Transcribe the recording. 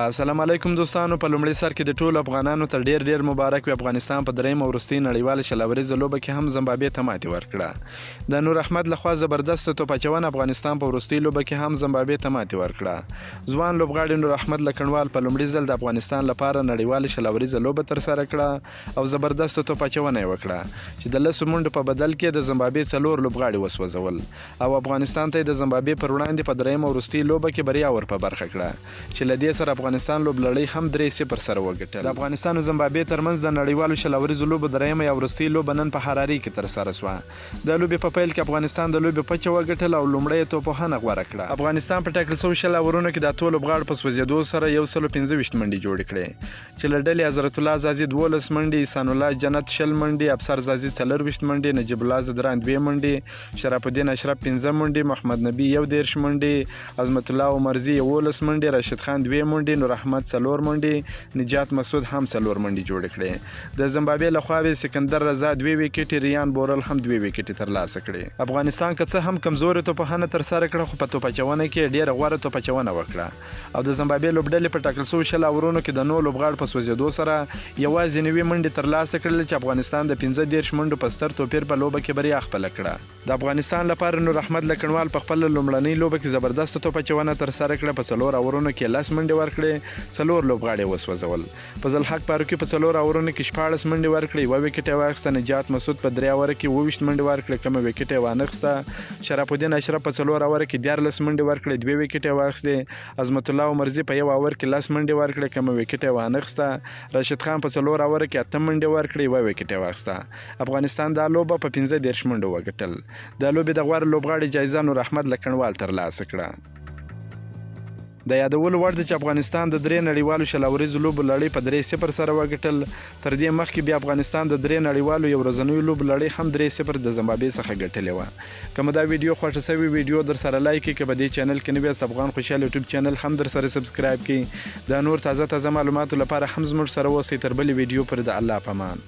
السلام علیکم دوستانو. په لومړي سر کې د ټولو افغانانو ته ډیر مبارک وي. افغانستان په درېیمه وروستۍ نړیواله شلوریزه لوبه کې هم زمبابوې ته ماتې ورکړه. د نور احمد لخوا زبردست توپ اچونه افغانستان په وروستۍ لوبه کې هم زمبابوې ته ماتې ورکړه. ځوان لوبغاړي نور احمد لکنوال په لومړي ځل د افغانستان لپاره نړیواله شلوریزه لوبه ترسره کړه او زبردست توپ اچونه یې وکړه چې د 10 منډو په بدل کې د زمبابوې 4 لوبغاړي وسوځول او افغانستان ته د زمبابوې پر وړاندې په درېیمه وروستۍ لوبه کې بریا ور په برخه کړه چې له دې سره افغانستان لوبلړۍ هم 3-0 سره وګټل. د افغانستان او زمبابوې ترمنځ د نړیوالو شلوریزو لوبو درېیمه یا وروستۍ لوبه نن په حراري کې ترسره شوه. د لوبې په پیل کې افغانستان د لوبې پچه وګټل او لومړی توپوهنه غوره کړه. افغانستان په ټاکل شویو 10 اورونو کې د اتو لوبغاړو په سوځېدو سره 125 منډې جوړې کړې چې له ډلې حضرت الله زازي 12 منډې، احسان الله جنت 60 منډې، ابصر زازي 40 منډې، نجیب الله زدران 2 منډې، شرف الدین اشرف 15 منډې، محمد نبی 11 منډې، عظمت الله عمرزي 11 منډې، راشد خان 2 منډې، نور احمد 4 منډې، نجات مسعود هم 4 منډې جوړې کړې. د زمبابوې لخوا سکندر رضا 2 وکټې، ریان بورل هم 2 وکټې ترلاسه کړې. افغانستان که څه هم کمزورې توپخانه ترسره کړه خو په توپچونه کې ډېره غوره توپچونه وکړه او د زمبابوې لوبډلې په ټاکل شویو 10 اورونو کې د 9 لوبغاړو په سوځېدو سره یوازې 9 منډې ترلاسه کړل چې افغانستان د 15 منډو په ستر توپیر په لوبه کې بریا خپله کړه. د افغانستان لپاره نور احمد لکنوال په خپل لومړنۍ لوبه کې زبردست توپچونه ترسره کړه. په 4 اورونو کې 10 منډې ورکړې، 4 لوبغاړي وسوځول. فضل حق فاروقي په 4 اورونو کې 14 منډې ورکړې، 1 وکټ یې واخیسته. نجات مسعود په 3 اوره کې 22 منډې ورکړې، کومه وکټ یې وانخیسته. شرف الدین اشرف په 4 اوره کې 14 منډې ورکړې، 2 وکټ یې واخیستې. عظمت الله عمرزي په 1 اور کې 10 منډې ورکړې، کومه وکټ یې وانخیسته. راشد خان په 4 اوره کې 8 منډې ورکړې، 1 وکټ یې واخیسته. افغانستان دا لوبه په 15 منډو وګټل. د لوبې د غوره لوبغاړي جایزه نور احمد لکنوال ترلاسه کړه. د یادولو وړ ده چې افغانستان د 3 نړیوالو شلوریزو لوبو لړۍ په 3-0 سره وګټل. تر دې مخکې بیا افغانستان د 3 نړیوالو یو ورځنیو لوبو لړۍ هم 3-0 د زمبابوې څخه ګټلې وه. که مو دا ویډیو خوښه سوې ویډیو در سره لایک کړئ، که په دې چینل کې نوي یاست افغان خوشحال یوټیوب چینل هم در سره سبسکرایب کړئ. د نور تازه معلوماتو لپاره هم زموږ سره اوسئ. تر بلې ویډیو پورې د الله په امان.